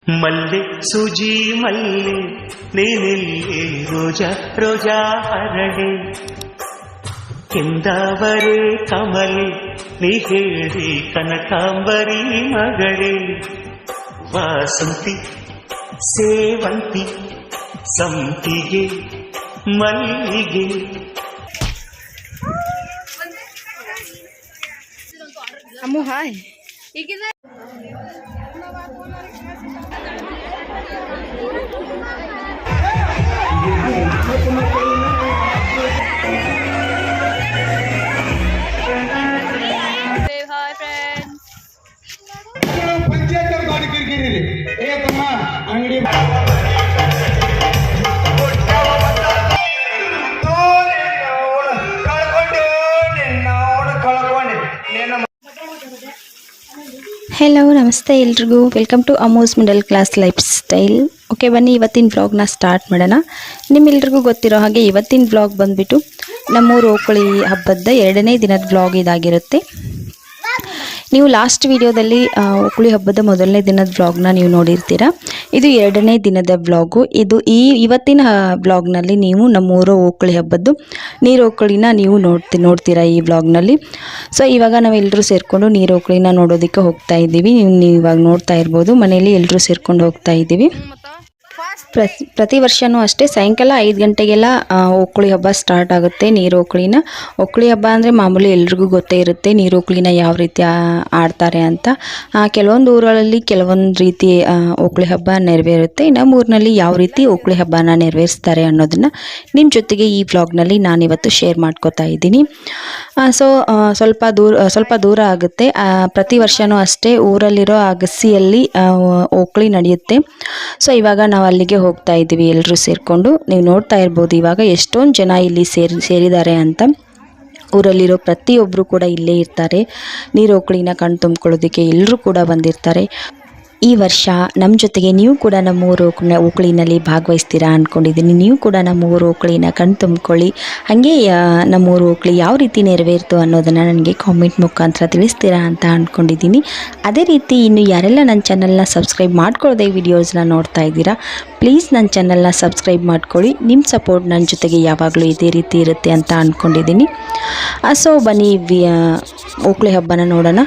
ಮಲ್ಲೆ ಸೂಜಿ ಮಲ್ಲೆ ನೀನಿಲ್ಲಿ ರೋಜಾ ರೋಜಾ ಹರಳೆ ಕೆಂದಾವರೆ ಕಮಲೆ ನೀ ಹೇಳಿ ಕನಕಾಂಬರಿ ಮಗಳೇ ವಾಸಂತಿ ಸೇವಂತಿ ಸಂಪಿಗೆ ಮಲ್ಲಿಗೆ. ಅಮ್ಮು ಹಾಯ್. ಅಂಗಡಿ ಹೆಲೋ ನಮಸ್ತೆ ಎಲ್ರಿಗೂ, ವೆಲ್ಕಮ್ ಟು ಅಮೂಸ್ middle class lifestyle. Okay, ಬನ್ನಿ ಇವತ್ತಿನ ವ್ಲಾಗ್ನ ಸ್ಟಾರ್ಟ್ ಮಾಡೋಣ. ನಿಮ್ಮೆಲ್ರಿಗೂ ಗೊತ್ತಿರೋ ಹಾಗೆ ಇವತ್ತಿನ ವ್ಲಾಗ್ ಬಂದುಬಿಟ್ಟು ನಮ್ಮೂರು ಓಕಳಿ ಹಬ್ಬದ 2ನೇ ದಿನದ ವ್ಲಾಗ್ ಇದಾಗಿರುತ್ತೆ. ನೀವು ಲಾಸ್ಟ್ ವಿಡಿಯೋದಲ್ಲಿ ಓಕಳಿ ಹಬ್ಬದ 1ನೇ ದಿನದ ವ್ಲಾಗ್ನ ನೀವು ನೋಡಿರ್ತೀರ. ಇದು 2ನೇ ದಿನದ ವ್ಲಾಗು. ಇವತ್ತಿನ ವ್ಲಾಗ್ನಲ್ಲಿ ನೀವು ನಮ್ಮೂರು ಓಕಳಿ ಹಬ್ಬದ್ದು ನೀರು ಓಕಳಿನ ನೀವು ನೋಡ್ತೀರಾ ಈ ವ್ಲಾಗ್ನಲ್ಲಿ. ಸೊ ಇವಾಗ ನಾವೆಲ್ಲರೂ ಸೇರಿಕೊಂಡು ನೀರು ಓಕಳಿನ ನೋಡೋದಕ್ಕೆ ಹೋಗ್ತಾ ಇದ್ದೀವಿ. ನೀವು ಇವಾಗ ನೋಡ್ತಾ ಇರ್ಬೋದು, ಮನೆಯಲ್ಲಿ ಎಲ್ಲರೂ ಸೇರಿಕೊಂಡು ಹೋಗ್ತಾ ಇದ್ದೀವಿ. ಪ್ರತಿ ವರ್ಷವೂ ಅಷ್ಟೇ ಸಾಯಂಕಾಲ 5 ಗಂಟೆಗೆಲ್ಲ ಓಕಳಿ ಹಬ್ಬ ಸ್ಟಾರ್ಟ್ ಆಗುತ್ತೆ. ನೀರು ಓಕಳಿನ. ಓಕಳಿ ಹಬ್ಬ ಅಂದರೆ ಮಾಮೂಲಿ ಎಲ್ರಿಗೂ ಗೊತ್ತೇ ಇರುತ್ತೆ ನೀರು ಓಕಳಿನ ಯಾವ ರೀತಿ ಆಡ್ತಾರೆ ಅಂತ. ಕೆಲವೊಂದು ಊರುಗಳಲ್ಲಿ ಕೆಲವೊಂದು ರೀತಿ ಓಕಳಿ ಹಬ್ಬ ನೆರವೇರುತ್ತೆ. ನಮ್ಮ ಊರಿನಲ್ಲಿ ಯಾವ ರೀತಿ ಓಕಳಿ ಹಬ್ಬನ ನೆರವೇರಿಸ್ತಾರೆ ಅನ್ನೋದನ್ನು ನಿಮ್ಮ ಜೊತೆಗೆ ಈ ವ್ಲಾಗ್ನಲ್ಲಿ ನಾನಿವತ್ತು ಶೇರ್ ಮಾಡ್ಕೋತಾ ಇದ್ದೀನಿ. ಸೊ ಸ್ವಲ್ಪ ದೂರ ಆಗುತ್ತೆ. ಪ್ರತಿ ವರ್ಷವೂ ಅಷ್ಟೇ ಊರಲ್ಲಿರೋ ಅಗಸಿಯಲ್ಲಿ ಓಕಳಿ ನಡೆಯುತ್ತೆ. ಸೊ ಇವಾಗ ನಾವು ಅಲ್ಲಿಗೆ ಹೋಗ್ತಾ ಇದ್ದೀವಿ ಎಲ್ಲರೂ ಸೇರಿಕೊಂಡು. ನೀವು ನೋಡ್ತಾ ಇರ್ಬೋದು ಇವಾಗ ಎಷ್ಟೊಂದು ಜನ ಇಲ್ಲಿ ಸೇರಿದ್ದಾರೆ ಅಂತ. ಊರಲ್ಲಿರೋ ಪ್ರತಿಯೊಬ್ಬರು ಕೂಡ ಇಲ್ಲೇ ಇರ್ತಾರೆ. ನೀರು ಓಕಳಿನ ಕಣ್ಣು ತುಂಬಿಕೊಳ್ಳೋದಕ್ಕೆ ಎಲ್ಲರೂ ಕೂಡ ಬಂದಿರ್ತಾರೆ. ಈ ವರ್ಷ ನಮ್ಮ ಜೊತೆಗೆ ನೀವು ಕೂಡ ನಮ್ಮೂರು ಓಕಳಿನಲ್ಲಿ ಭಾಗವಹಿಸ್ತೀರಾ ಅಂದ್ಕೊಂಡಿದ್ದೀನಿ. ನೀವು ಕೂಡ ನಮ್ಮೂರು ಓಕಳಿನ ಕಣ್ಣು ತುಂಬಿಕೊಳ್ಳಿ. ಹಾಗೆ ನಮ್ಮೂರು ಓಕಳಿ ಯಾವ ರೀತಿ ನೆರವೇರಿತು ಅನ್ನೋದನ್ನು ನನಗೆ ಕಾಮೆಂಟ್ ಮುಖಾಂತರ ತಿಳಿಸ್ತೀರಾ ಅಂತ ಅಂದ್ಕೊಂಡಿದ್ದೀನಿ. ಅದೇ ರೀತಿ ಇನ್ನು ಯಾರೆಲ್ಲ ನನ್ನ ಚಾನಲ್ನ ಸಬ್ಸ್ಕ್ರೈಬ್ ಮಾಡ್ಕೊಳ್ಳೋದೇ ವಿಡಿಯೋಸ್ನ ನೋಡ್ತಾ ಇದ್ದೀರಾ, ಪ್ಲೀಸ್ ನನ್ನ ಚಾನಲ್ನ ಸಬ್ಸ್ಕ್ರೈಬ್ ಮಾಡ್ಕೊಳ್ಳಿ. ನಿಮ್ಮ ಸಪೋರ್ಟ್ ನನ್ನ ಜೊತೆಗೆ ಯಾವಾಗಲೂ ಇದೇ ರೀತಿ ಇರುತ್ತೆ ಅಂತ ಅಂದ್ಕೊಂಡಿದ್ದೀನಿ. ಸೊ ಬನ್ನಿ ಓಕಳಿ ಹಬ್ಬನ ನೋಡೋಣ.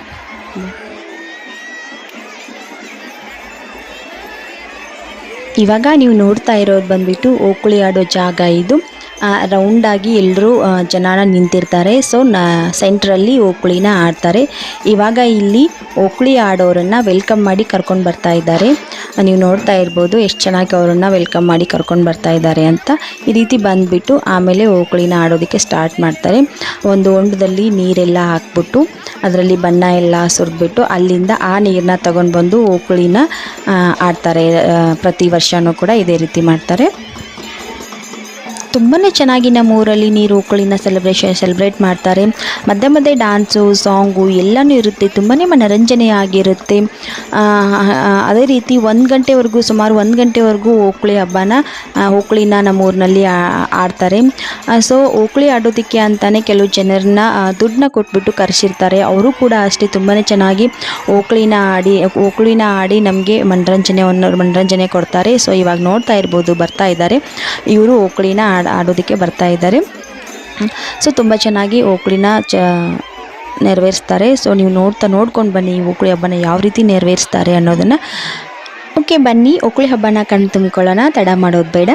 ಇವಾಗ ನೀವು ನೋಡ್ತಾ ಇರೋದು ಬಂದುಬಿಟ್ಟು ಓಕಳಿ ಆಡೋ ಜಾಗ. ಇದು ರೌಂಡಾಗಿ ಎಲ್ಲರೂ ಜನನ ನಿಂತಿರ್ತಾರೆ. ಸೊ ಸೆಂಟ್ರಲ್ಲಿ ಓಕಳಿನ ಆಡ್ತಾರೆ. ಇವಾಗ ಇಲ್ಲಿ ಓಕಳಿ ಆಡೋರನ್ನು ವೆಲ್ಕಮ್ ಮಾಡಿ ಕರ್ಕೊಂಡು ಬರ್ತಾ ಇದ್ದಾರೆ. ನೀವು ನೋಡ್ತಾ ಇರ್ಬೋದು ಎಷ್ಟು ಚೆನ್ನಾಗಿ ಅವರನ್ನು ವೆಲ್ಕಮ್ ಮಾಡಿ ಕರ್ಕೊಂಡು ಬರ್ತಾ ಇದ್ದಾರೆ ಅಂತ. ಈ ರೀತಿ ಬಂದುಬಿಟ್ಟು ಆಮೇಲೆ ಓಕಳಿನ ಆಡೋದಕ್ಕೆ ಸ್ಟಾರ್ಟ್ ಮಾಡ್ತಾರೆ. ಒಂದು ಹೊಂಡದಲ್ಲಿ ನೀರೆಲ್ಲ ಹಾಕ್ಬಿಟ್ಟು ಅದರಲ್ಲಿ ಬಣ್ಣ ಎಲ್ಲ ಸುರಿದ್ಬಿಟ್ಟು ಅಲ್ಲಿಂದ ಆ ನೀರನ್ನ ತಗೊಂಡು ಬಂದು ಓಕಳಿನ ಆಡ್ತಾರೆ. ಪ್ರತಿ ವರ್ಷವೂ ಕೂಡ ಇದೇ ರೀತಿ ಮಾಡ್ತಾರೆ. ತುಂಬಾ ಚೆನ್ನಾಗಿ ನಮ್ಮ ಊರಲ್ಲಿ ನೀರು ಓಕಳಿನ ಸೆಲೆಬ್ರೇಟ್ ಮಾಡ್ತಾರೆ. ಮಧ್ಯೆ ಮಧ್ಯೆ ಡ್ಯಾನ್ಸು, ಸಾಂಗು ಎಲ್ಲನೂ ಇರುತ್ತೆ. ತುಂಬಾ ಮನರಂಜನೆಯಾಗಿರುತ್ತೆ. ಅದೇ ರೀತಿ ಸುಮಾರು 1 ಗಂಟೆವರೆಗೂ ಓಕಳಿನ ನಮ್ಮ ಊರಿನಲ್ಲಿ ಆಡ್ತಾರೆ. ಸೊ ಓಕಳಿ ಆಡೋದಕ್ಕೆ ಅಂತಲೇ ಕೆಲವು ಜನರನ್ನ ದುಡ್ಡನ್ನ ಕೊಟ್ಬಿಟ್ಟು ಕರೆಸಿರ್ತಾರೆ. ಅವರು ಕೂಡ ಅಷ್ಟೇ ತುಂಬಾ ಚೆನ್ನಾಗಿ ಓಕಳಿನ ಆಡಿ ನಮಗೆ ಮನರಂಜನೆ ಕೊಡ್ತಾರೆ. ಸೊ ಇವಾಗ ನೋಡ್ತಾ ಇರ್ಬೋದು ಬರ್ತಾ ಇದ್ದಾರೆ, ಇವರು ಓಕಳಿನ ಆಡೋದಕ್ಕೆ ಬರ್ತಾ ಇದ್ದಾರೆ. ಸೊ ತುಂಬ ಚೆನ್ನಾಗಿ ಓಕಳಿನ ನೆರವೇರಿಸ್ತಾರೆ. ಸೊ ನೀವು ನೋಡ್ಕೊಂಡು ಬನ್ನಿ ಈ ಓಕಳಿ ಹಬ್ಬನ ಯಾವ ರೀತಿ ನೆರವೇರಿಸ್ತಾರೆ ಅನ್ನೋದನ್ನು. ಓಕೆ, ಬನ್ನಿ ಓಕಳಿ ಹಬ್ಬನ ಕಣ್ಣು ತುಂಬಿಕೊಳ್ಳೋಣ, ತಡ ಮಾಡೋದು ಬೇಡ.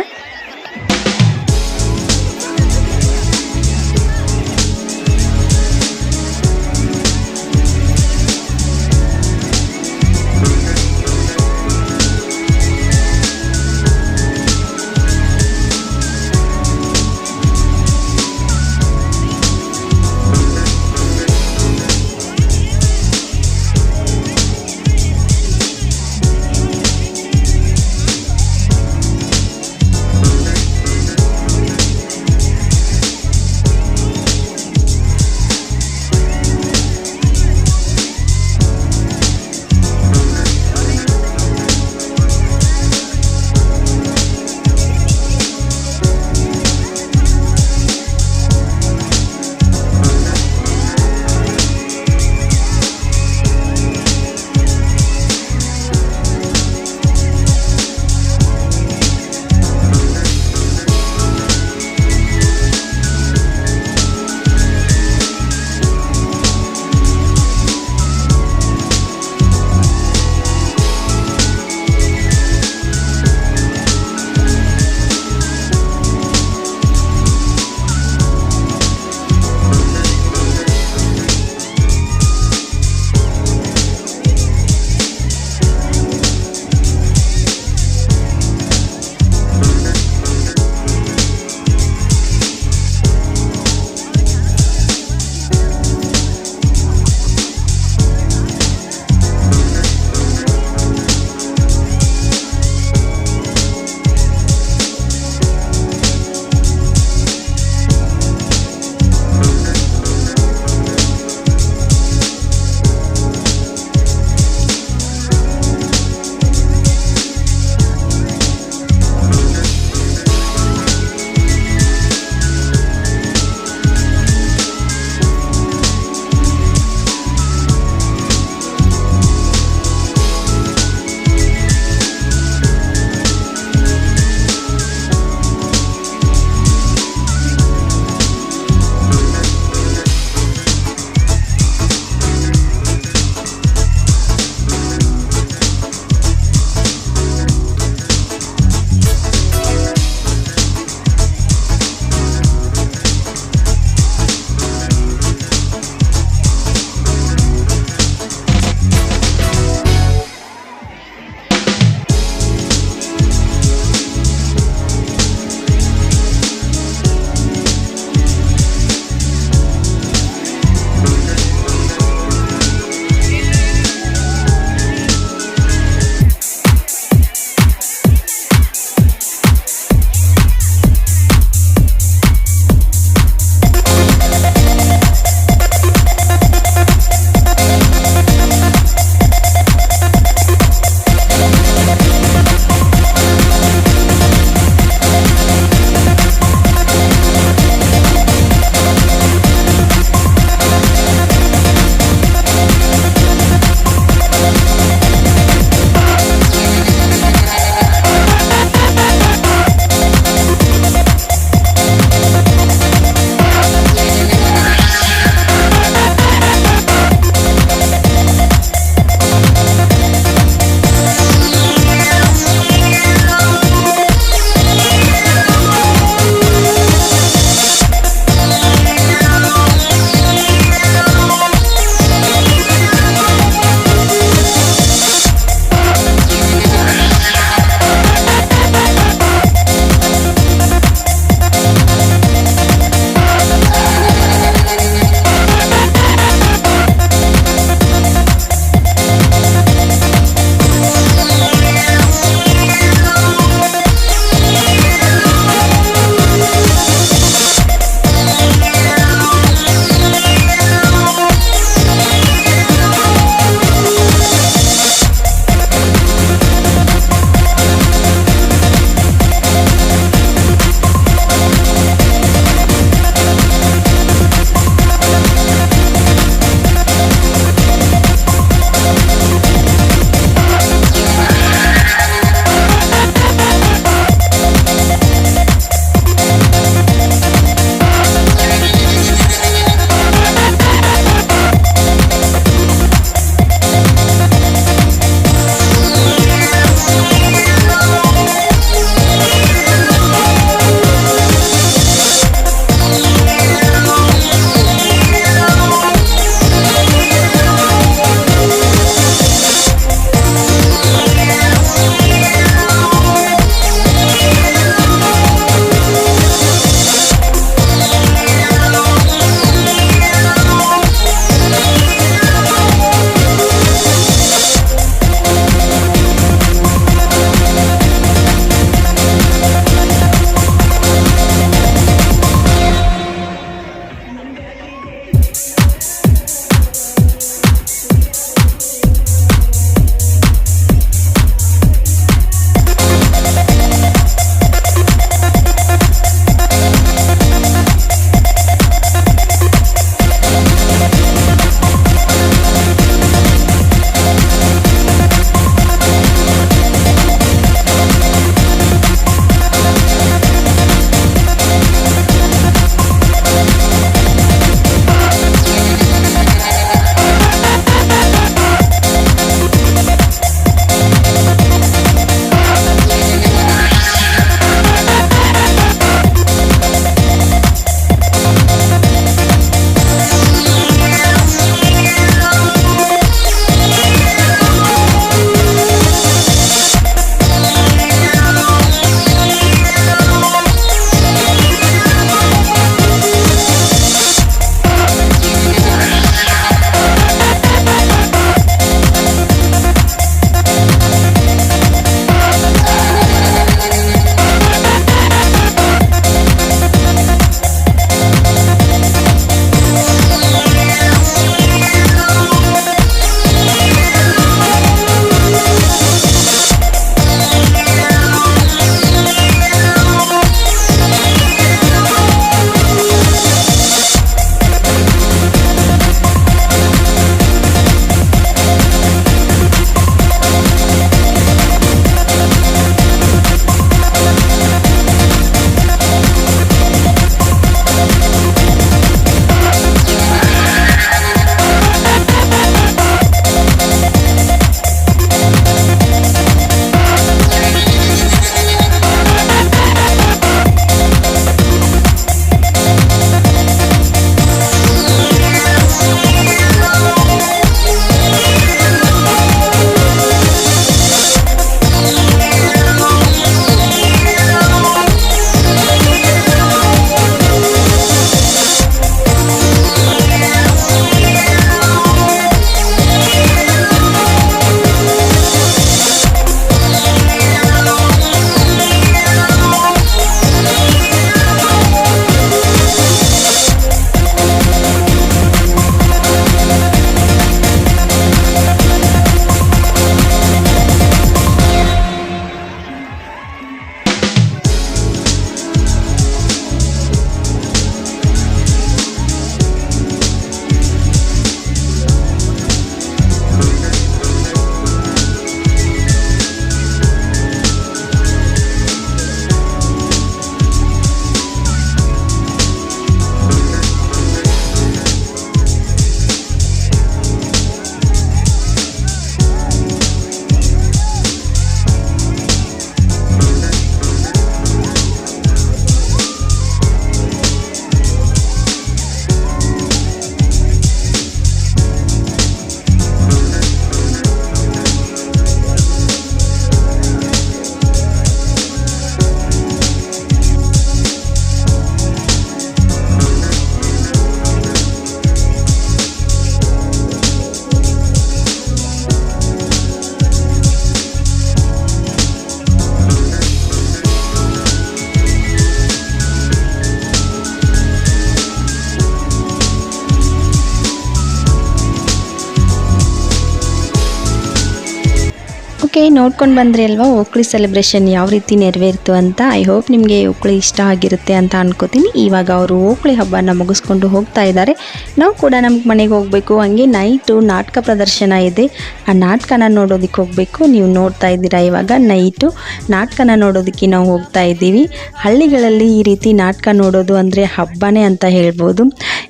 ನೋಡ್ಕೊಂಡು ಬಂದ್ರಿ ಅಲ್ವಾ ಓಕ್ಳಿ ಸೆಲೆಬ್ರೇಷನ್ ಯಾವ ರೀತಿ ನೆರವೇರಿತು ಅಂತ. ಐ ಹೋಪ್ ನಿಮಗೆ ಓಕ್ಳಿ ಇಷ್ಟ ಆಗಿರುತ್ತೆ ಅಂತ ಅನ್ಕೋತೀನಿ. ಇವಾಗ ಅವರು ಓಕ್ಳಿ ಹಬ್ಬನ ಮುಗಿಸ್ಕೊಂಡು ಹೋಗ್ತಾ ಇದ್ದಾರೆ. ನಾವು ಕೂಡ ನಮ್ಗೆ ಮನೆಗೆ ಹೋಗಬೇಕು. ಹಂಗೆ ನೈಟು ನಾಟಕ ಪ್ರದರ್ಶನ ಇದೆ, ಆ ನಾಟಕನ ನೋಡೋದಕ್ಕೆ ಹೋಗಬೇಕು. ನೀವು ನೋಡ್ತಾ ಇದ್ದೀರಾ ಇವಾಗ ನೈಟು ನಾಟಕನ ನೋಡೋದಕ್ಕೆ ನಾವು ಹೋಗ್ತಾ ಇದ್ದೀವಿ. ಹಳ್ಳಿಗಳಲ್ಲಿ ಈ ರೀತಿ ನಾಟಕ ನೋಡೋದು ಅಂದರೆ ಹಬ್ಬನೇ ಅಂತ ಹೇಳ್ಬೋದು.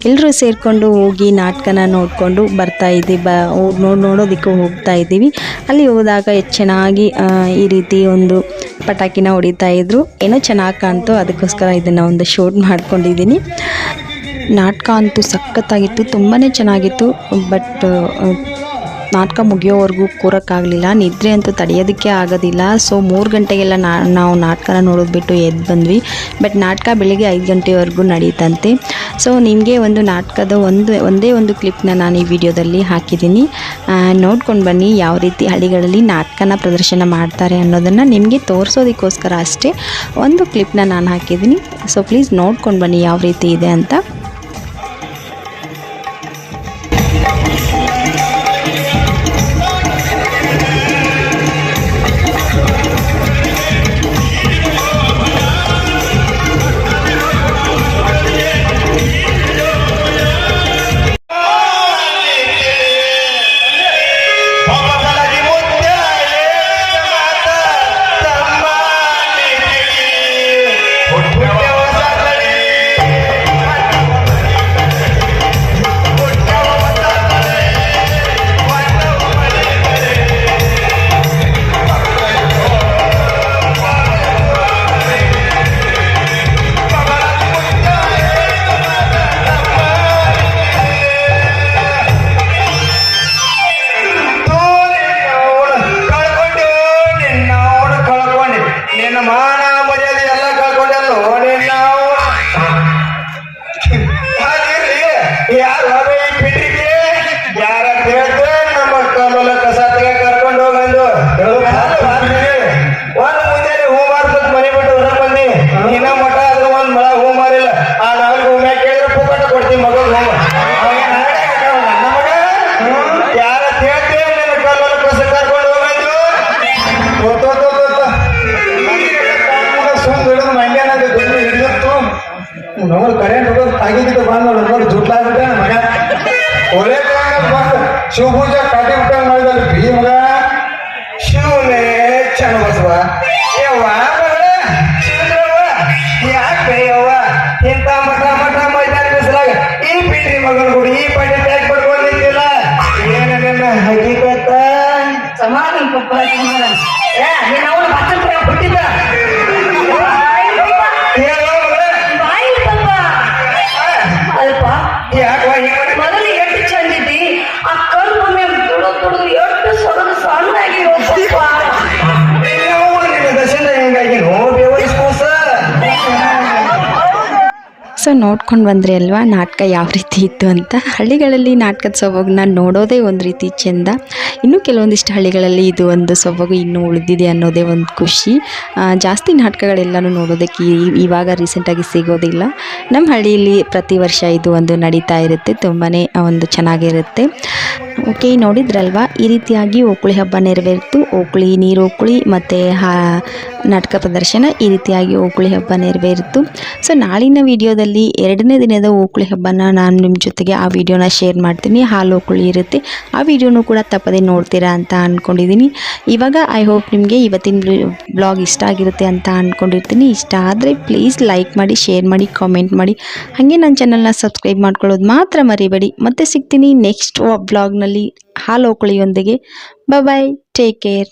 ಎಲ್ಲರೂ ಸೇರಿಕೊಂಡು ಹೋಗಿ ನಾಟಕನ ನೋಡಿಕೊಂಡು ಬರ್ತಾ ಇದ್ದೀವಿ, ನೋಡೋದಕ್ಕೆ ಹೋಗ್ತಾ ಇದ್ದೀವಿ. ಅಲ್ಲಿ ಹೋದಾಗ ಚೆನ್ನಾಗಿ ಈ ರೀತಿ ಒಂದು ಪಟಾಕಿನ ಹೊಡಿತಾ ಇದ್ರು, ಏನೋ ಚೆನ್ನಾಗಿ ಕಾಣ್ತು, ಅದಕ್ಕೋಸ್ಕರ ಇದನ್ನು ಒಂದು ಶೂಟ್ ಮಾಡ್ಕೊಂಡಿದ್ದೀನಿ. ನಾಟಕ ಅಂತೂ ಸಖತ್ತಾಗಿತ್ತು, ತುಂಬಾ ಚೆನ್ನಾಗಿತ್ತು. ಬಟ್ ನಾಟಕ ಮುಗಿಯೋವರೆಗೂ ಕೂರೋಕ್ಕಾಗಲಿಲ್ಲ, ನಿದ್ರೆ ಅಂತೂ ತಡೆಯೋದಕ್ಕೆ ಆಗೋದಿಲ್ಲ. ಸೊ 3 ಗಂಟೆಗೆಲ್ಲ ನಾವು ನಾಟಕನ ನೋಡೋದು ಬಿಟ್ಟು ಎದ್ದು ಬಂದ್ವಿ. ಬಟ್ ನಾಟಕ ಬೆಳಿಗ್ಗೆ 5 ಗಂಟೆವರೆಗೂ ನಡೀತಂತೆ. ಸೊ ನಿಮಗೆ ಒಂದು ನಾಟಕದ ಒಂದೇ ಒಂದು ಕ್ಲಿಪ್ನ ನಾನು ಈ ವಿಡಿಯೋದಲ್ಲಿ ಹಾಕಿದ್ದೀನಿ, ನೋಡ್ಕೊಂಡು ಬನ್ನಿ. ಯಾವ ರೀತಿ ಹಳ್ಳಿಗಳಲ್ಲಿ ನಾಟಕನ ಪ್ರದರ್ಶನ ಮಾಡ್ತಾರೆ ಅನ್ನೋದನ್ನು ನಿಮಗೆ ತೋರಿಸೋದಕ್ಕೋಸ್ಕರ ಅಷ್ಟೇ ಒಂದು ಕ್ಲಿಪ್ನ ನಾನು ಹಾಕಿದ್ದೀನಿ. ಸೊ ಪ್ಲೀಸ್ ನೋಡ್ಕೊಂಡು ಬನ್ನಿ ಯಾವ ರೀತಿ ಇದೆ ಅಂತ. ಕರೆಂಟ್ ಆಗಿದ್ದು ಬಂದು ಜುಟ್ಲಾಗ್ಬಿಟ್ಟೆ ಮಗ ಒಳ್ಳೆ ಶಿವಪೂಜಾ ಕಾಟಿ ಬಿಟ್ಟ ಮಾಡಿದ್ರೆ ಬಿ ಮಗ ಶಿವನೇ ಚೆನ್ನ ಬಸವ ಯವ್ವ ಶಿವದ್ರವ್ವ ಯಾಕೆ ಯವ್ವ ಇಂಥ ಮಠ ಮೈದಾನ ಬಿಸಿಲಾಗ ಈ ಪೀಡ್ರಿ ಮಗನ ಗುಡಿ ಈ ಪಾಟಿ ಟ್ಯಾಕ್ ಪಡ್ಕೊಂಡು ನಿಂತಿಲ್ಲ ಏನೇನ ಹಗಿಕತ್ತ ಸಮಾಧಾನ ಪಪ್ಪ ಸಮಾಧಾನ ನೀನು ಅವನು ಬಚ್ಚ ಬಿಟ್ಟಿದ್ದ ಮೊದಲು ಎಷ್ಟು ಚಂದಿದ್ದಿ ಆ ಕಣ್ಣು ಒಮ್ಮೆ ತುಡುದು ಎಷ್ಟು ಸೊರದು ಸಣ್ಣಾಗಿ ದರ್ಶನ ಹೆಂಗಾಗಿ ಸೊ ನೋಡ್ಕೊಂಡು ಬಂದ್ರಿ ಅಲ್ವಾ ನಾಟಕ ಯಾವ ರೀತಿ ಇತ್ತು ಅಂತ. ಹಳ್ಳಿಗಳಲ್ಲಿ ನಾಟಕದ ಸೊಬಗನ್ನ ನೋಡೋದೇ ಒಂದು ರೀತಿ ಚೆಂದ. ಇನ್ನೂ ಕೆಲವೊಂದಿಷ್ಟು ಹಳ್ಳಿಗಳಲ್ಲಿ ಇದು ಒಂದು ಸೊಬಗು ಇನ್ನೂ ಉಳಿದಿದೆ ಅನ್ನೋದೇ ಒಂದು ಖುಷಿ. ಜಾಸ್ತಿ ನಾಟಕಗಳೆಲ್ಲನೂ ನೋಡೋದಕ್ಕೆ ಇವಾಗ ರೀಸೆಂಟಾಗಿ ಸಿಗೋದಿಲ್ಲ. ನಮ್ಮ ಹಳ್ಳಿಯಲ್ಲಿ ಪ್ರತಿ ವರ್ಷ ಇದು ಒಂದು ನಡೀತಾ ಇರುತ್ತೆ, ತುಂಬಾ ಒಂದು ಚೆನ್ನಾಗಿರುತ್ತೆ. ಓಕೆ, ನೋಡಿದ್ರಲ್ವಾ ಈ ರೀತಿಯಾಗಿ ಓಕುಳಿ ಹಬ್ಬ ನೆರವೇರಿತು. ಓಕುಳಿ, ನೀರು ಓಕುಳಿ ಮತ್ತು ನಾಟಕ ಪ್ರದರ್ಶನ, ಈ ರೀತಿಯಾಗಿ ಓಕುಳಿ ಹಬ್ಬ ನೆರವೇರಿತು. ಸೊ ನಾಳಿನ ವಿಡಿಯೋದಲ್ಲಿ 2ನೇ ದಿನದ ಓಕುಳಿ ಹಬ್ಬನ ನಾನು ನಿಮ್ಮ ಜೊತೆಗೆ ಆ ವಿಡಿಯೋನ ಶೇರ್ ಮಾಡ್ತೀನಿ. ಹಾಲು ಓಕುಳಿ ಇರುತ್ತೆ, ಆ ವಿಡಿಯೋನೂ ಕೂಡ ತಪ್ಪದೆ ನೋಡ್ತೀರಾ ಅಂತ ಅಂದ್ಕೊಂಡಿದ್ದೀನಿ. ಇವಾಗ ಐ ಹೋಪ್ ನಿಮಗೆ ಇವತ್ತಿನ ಬ್ಲಾಗ್ ಇಷ್ಟ ಆಗಿರುತ್ತೆ ಅಂತ ಅಂದ್ಕೊಂಡಿರ್ತೀನಿ. ಇಷ್ಟ ಆದರೆ ಪ್ಲೀಸ್ ಲೈಕ್ ಮಾಡಿ, ಶೇರ್ ಮಾಡಿ, ಕಾಮೆಂಟ್ ಮಾಡಿ, ಹಾಗೆ ನನ್ನ ಚಾನಲ್ನ ಸಬ್ಸ್ಕ್ರೈಬ್ ಮಾಡ್ಕೊಳ್ಳೋದು ಮಾತ್ರ ಮರಿಬೇಡಿ. ಮತ್ತೆ ಸಿಗ್ತೀನಿ ನೆಕ್ಸ್ಟ್ ಬ್ಲಾಗ್ನಲ್ಲಿ ಹಾಲು ಓಕುಳಿಯೊಂದಿಗೆ. ಬಾಯ್, ಟೇಕ್ ಕೇರ್.